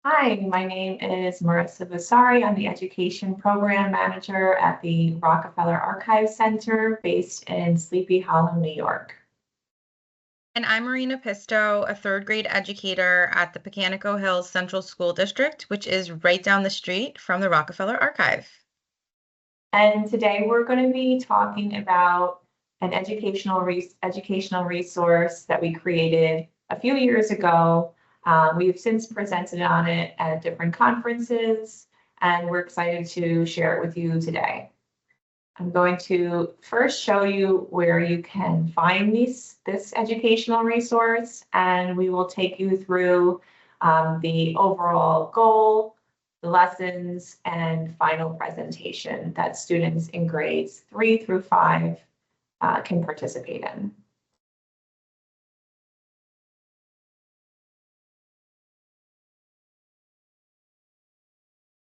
Hi, my name is Marissa Vasari. I'm the Education Program Manager at the Rockefeller Archive Center based in Sleepy Hollow, New York. And I'm Marina Pisto, a third grade educator at the Pecanico Hills Central School District, which is right down the street from the Rockefeller Archive. And today we're going to be talking about an educational resource that we created a few years ago. We've since presented on it at different conferences, and we're excited to share it with you today. I'm going to first show you where you can find this educational resource, and we will take you through the overall goal, the lessons, and final presentation that students in grades 3 through 5 can participate in.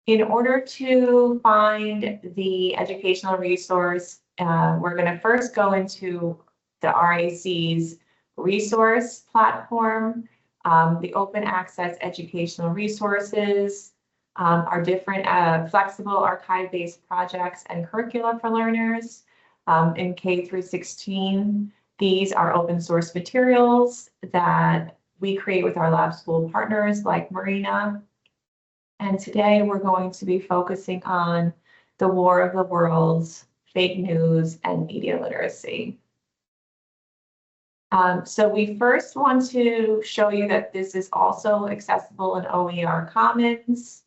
In order to find the educational resource, we're going to first go into the RAC's resource platform. The open access educational resources are different flexible archive-based projects and curricula for learners. In K through 16, these are open source materials that we create with our lab school partners like Marina. And today we're going to be focusing on the War of the Worlds, fake news, and media literacy. So we first want to show you that this is also accessible in OER Commons.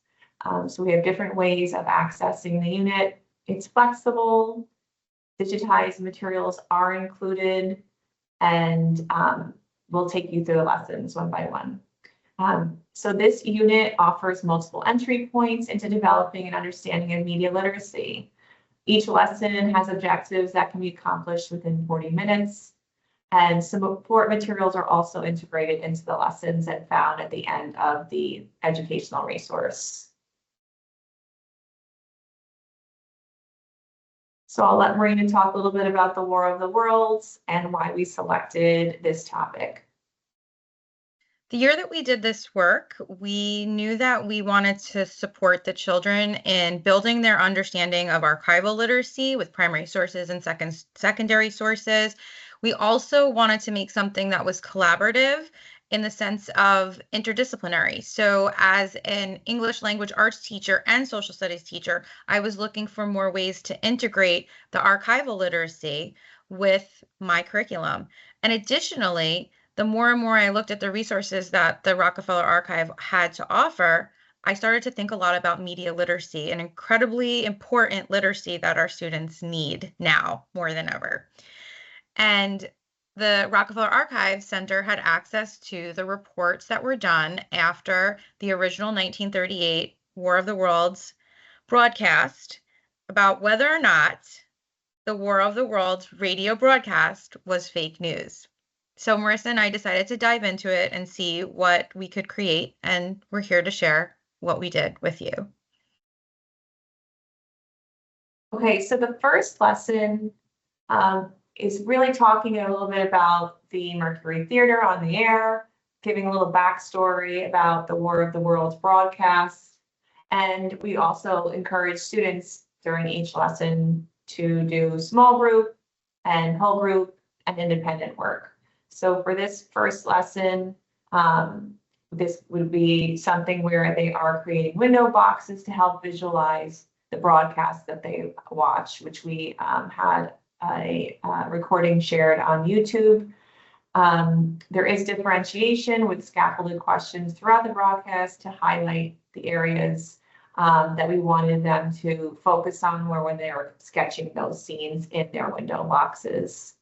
So we have different ways of accessing the unit. It's flexible, digitized materials are included, and we'll take you through the lessons one by one. So this unit offers multiple entry points into developing an understanding of media literacy. Each lesson has objectives that can be accomplished within 40 minutes, and some support materials are also integrated into the lessons and found at the end of the educational resource. So I'll let Marina talk a little bit about the War of the Worlds and why we selected this topic. The year that we did this work, we knew that we wanted to support the children in building their understanding of archival literacy with primary sources and secondary sources. We also wanted to make something that was collaborative in the sense of interdisciplinary. So as an English language arts teacher and social studies teacher, I was looking for more ways to integrate the archival literacy with my curriculum. And additionally, the more and more I looked at the resources that the Rockefeller Archive had to offer, I started to think a lot about media literacy, an incredibly important literacy that our students need now more than ever. And the Rockefeller Archive Center had access to the reports that were done after the original 1938 War of the Worlds broadcast about whether or not the War of the Worlds radio broadcast was fake news. So Marissa and I decided to dive into it and see what we could create, and we're here to share what we did with you. Okay, so the first lesson is really talking a little bit about the Mercury Theater on the air, giving a little backstory about the War of the Worlds broadcast. And we also encourage students during each lesson to do small group and whole group and independent work. So for this first lesson, this would be something where they are creating window boxes to help visualize the broadcast that they watch, which we had a recording shared on YouTube. There is differentiation with scaffolded questions throughout the broadcast to highlight the areas that we wanted them to focus on when they were sketching those scenes in their window boxes.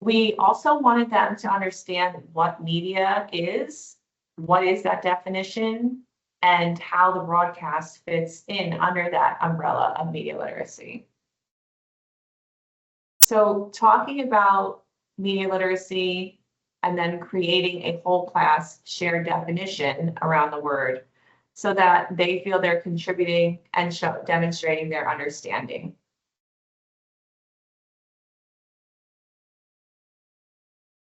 We also wanted them to understand what media is, what is that definition, and how the broadcast fits in under that umbrella of media literacy. So talking about media literacy and then creating a whole class shared definition around the word so that they feel they're contributing and demonstrating their understanding.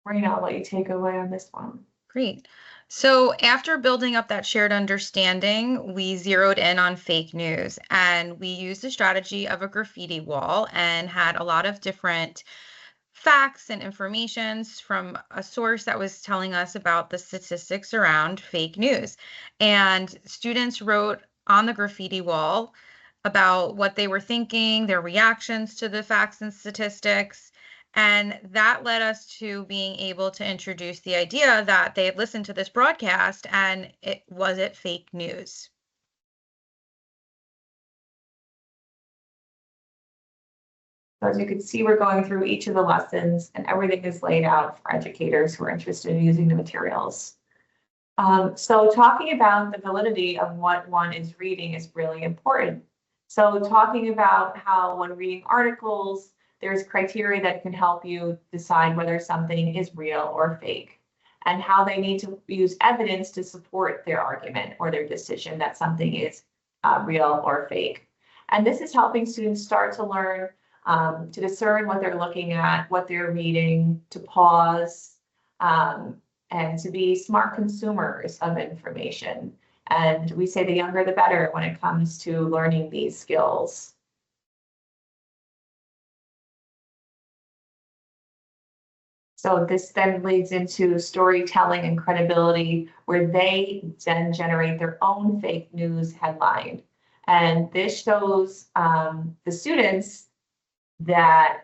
Marina, I'll let you take away on this one. Great. So after building up that shared understanding, we zeroed in on fake news and we used the strategy of a graffiti wall and had a lot of different facts and informations from a source that was telling us about the statistics around fake news. And students wrote on the graffiti wall about what they were thinking, their reactions to the facts and statistics. And that led us to being able to introduce the idea that they had listened to this broadcast and it was it fake news. So as you can see, we're going through each of the lessons and everything is laid out for educators who are interested in using the materials. So talking about the validity of what one is reading is really important. So talking about how when reading articles, there's criteria that can help you decide whether something is real or fake, and how they need to use evidence to support their argument or their decision that something is real or fake. And this is helping students start to learn to discern what they're looking at, what they're reading, to pause, and to be smart consumers of information. And we say the younger the better when it comes to learning these skills. So this then leads into storytelling and credibility, where they then generate their own fake news headline. And this shows the students that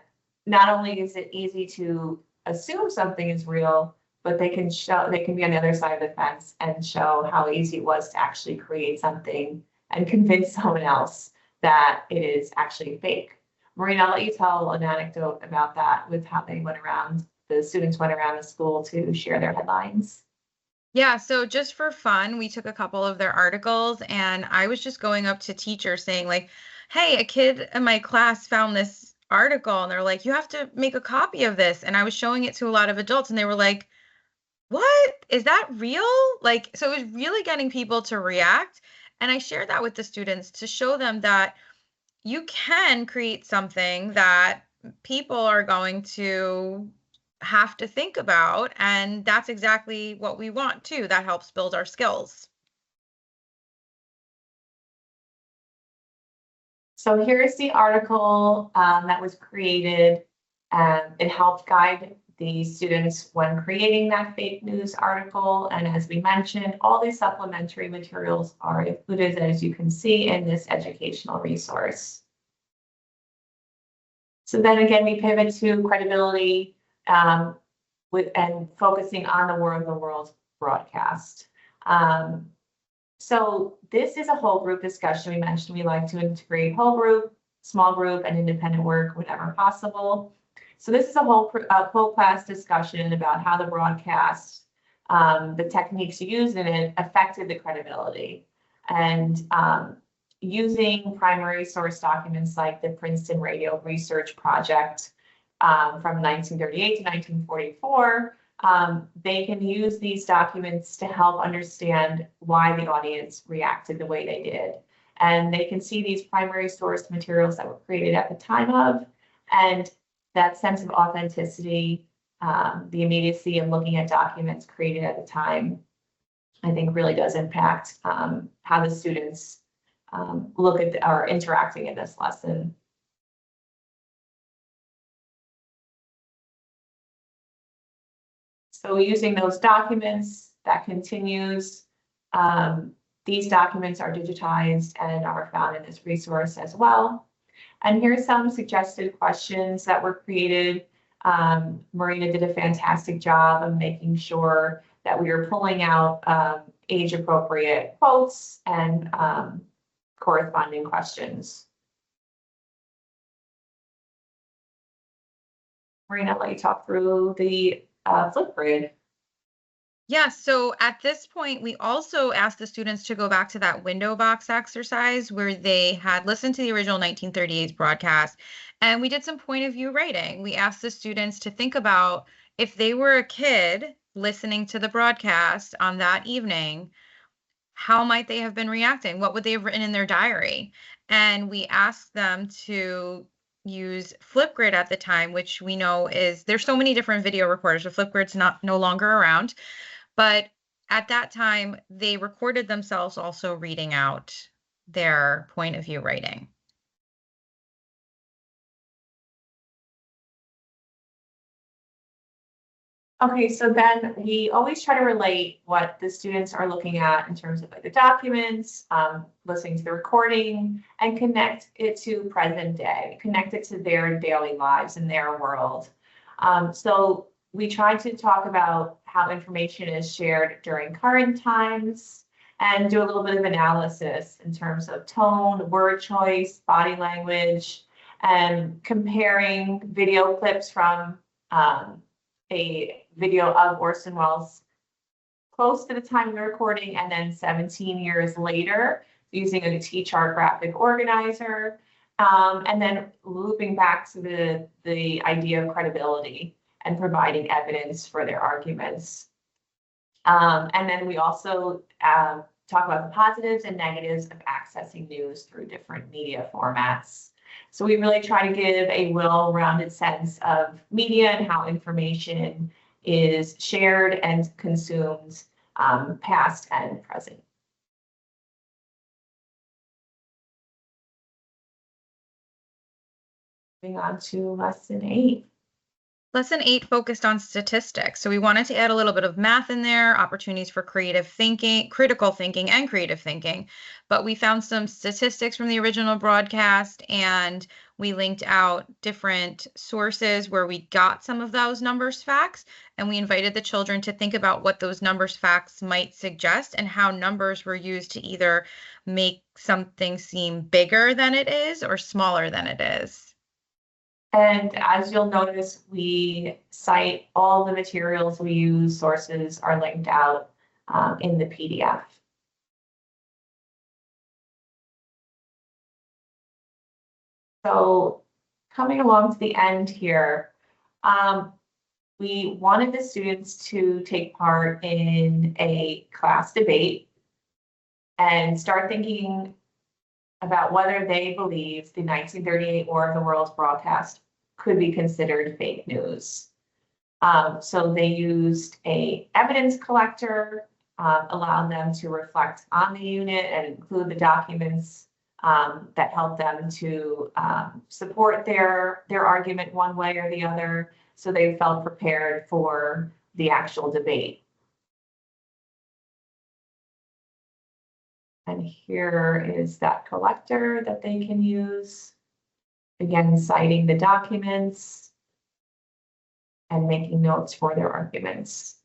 not only is it easy to assume something is real, but they can be on the other side of the fence and show how easy it was to actually create something and convince someone else that it is actually fake. Maureen, I'll let you tell an anecdote about that with how the students went around the school to share their headlines. Yeah, so just for fun, we took a couple of their articles and I was just going up to teachers saying like, hey, a kid in my class found this article and they're like, you have to make a copy of this. And I was showing it to a lot of adults and they were like, what? Is that real? Like, so it was really getting people to react. And I shared that with the students to show them that you can create something that people are going to have to think about. And that's exactly what we want too. That helps build our skills. So here's the article that was created. It helped guide the students when creating that fake news article. And as we mentioned, all these supplementary materials are included, as you can see, in this educational resource. So then again, we pivot to credibility and focusing on the War of the Worlds broadcast. So this is a whole group discussion. We mentioned we like to integrate whole group, small group, and independent work whenever possible. So this is a whole class discussion about how the broadcast, the techniques used in it affected the credibility. And using primary source documents like the Princeton Radio Research Project from 1938 to 1944, they can use these documents to help understand why the audience reacted the way they did. And they can see these primary source materials that were created at the time of, and that sense of authenticity, the immediacy of looking at documents created at the time, I think really does impact how the students look at or interacting in this lesson. So using those documents, that continues. These documents are digitized and are found in this resource as well. And here's some suggested questions that were created. Marina did a fantastic job of making sure that we were pulling out age-appropriate quotes and corresponding questions. Marina, I'll let you talk through the Flipgrid. Yeah, so at this point, we also asked the students to go back to that window box exercise where they had listened to the original 1938 broadcast, and we did some point of view writing. We asked the students to think about if they were a kid listening to the broadcast on that evening, how might they have been reacting? What would they have written in their diary? And we asked them to use Flipgrid at the time, which we know there's so many different video recorders, but Flipgrid's no longer around. But at that time, they recorded themselves also reading out their point of view writing. Okay, so then we always try to relate what the students are looking at in terms of like the documents, listening to the recording, and connect it to present day, connect it to their daily lives and their world. So we try to talk about how information is shared during current times and do a little bit of analysis in terms of tone, word choice, body language, and comparing video clips from a video of Orson Welles close to the time of the recording and then 17 years later using a T-chart graphic organizer, and then looping back to the idea of credibility and providing evidence for their arguments. And then we also talk about the positives and negatives of accessing news through different media formats. So we really try to give a well-rounded sense of media and how information is shared and consumed, past and present. Moving on to lesson 8. Lesson 8 focused on statistics. So we wanted to add a little bit of math in there, opportunities for creative thinking, critical thinking, and creative thinking. But we found some statistics from the original broadcast, and we linked out different sources where we got some of those numbers facts, and we invited the children to think about what those numbers facts might suggest and how numbers were used to either make something seem bigger than it is or smaller than it is. And as you'll notice, we cite all the materials we use, sources are linked out in the PDF. So coming along to the end here, we wanted the students to take part in a class debate and start thinking about whether they believe the 1938 War of the Worlds broadcast could be considered fake news. So they used a evidence collector, allowed them to reflect on the unit and include the documents that help them to support their argument one way or the other, so they felt prepared for the actual debate. And here is that collector that they can use. Again, citing the documents and making notes for their arguments.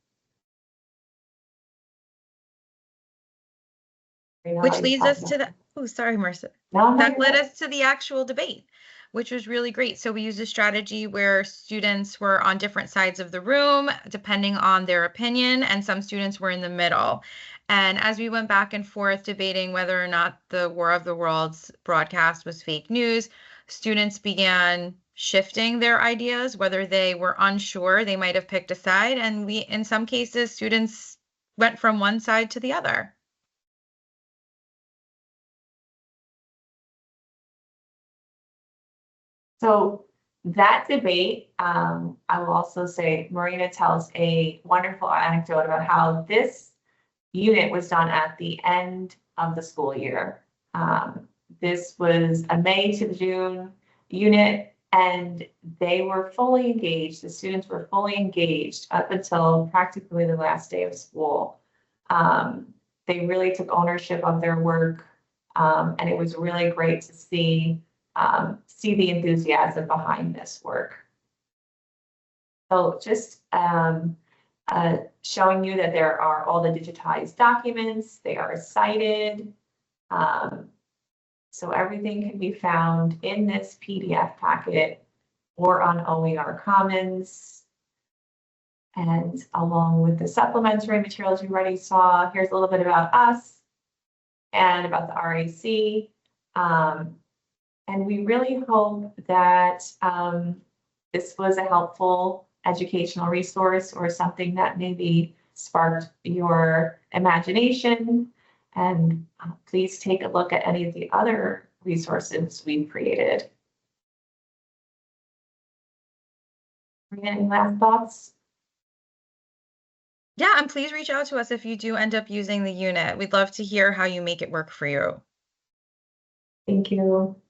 Which leads us to the, oh, sorry, Marissa. That led us to the actual debate, which was really great. So we used a strategy where students were on different sides of the room, depending on their opinion, and some students were in the middle. And as we went back and forth debating whether or not the War of the Worlds broadcast was fake news, students began shifting their ideas, whether they were unsure, they might have picked a side. And we, in some cases, students went from one side to the other. So that debate, I will also say, Marina tells a wonderful anecdote about how this unit was done at the end of the school year. This was a May to June unit, and they were fully engaged. The students were fully engaged up until practically the last day of school. They really took ownership of their work, and it was really great to see the enthusiasm behind this work. So just showing you that there are all the digitized documents, they are cited. So everything can be found in this PDF packet or on OER Commons. And along with the supplementary materials you already saw, here's a little bit about us and about the RAC. And we really hope that this was a helpful educational resource or something that maybe sparked your imagination. And please take a look at any of the other resources we've created. Any last thoughts? Yeah, and please reach out to us if you do end up using the unit. We'd love to hear how you make it work for you. Thank you.